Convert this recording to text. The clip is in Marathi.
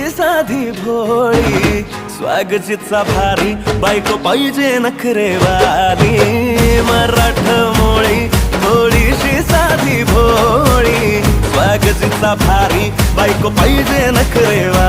साधी भोळी स्वागजीचा भारी बायको पाहिजे नखरेवाली मराठमोळी थोडीशी साधी भोळी स्वागजीचा भारी बायको पाहिजे नखरेवाली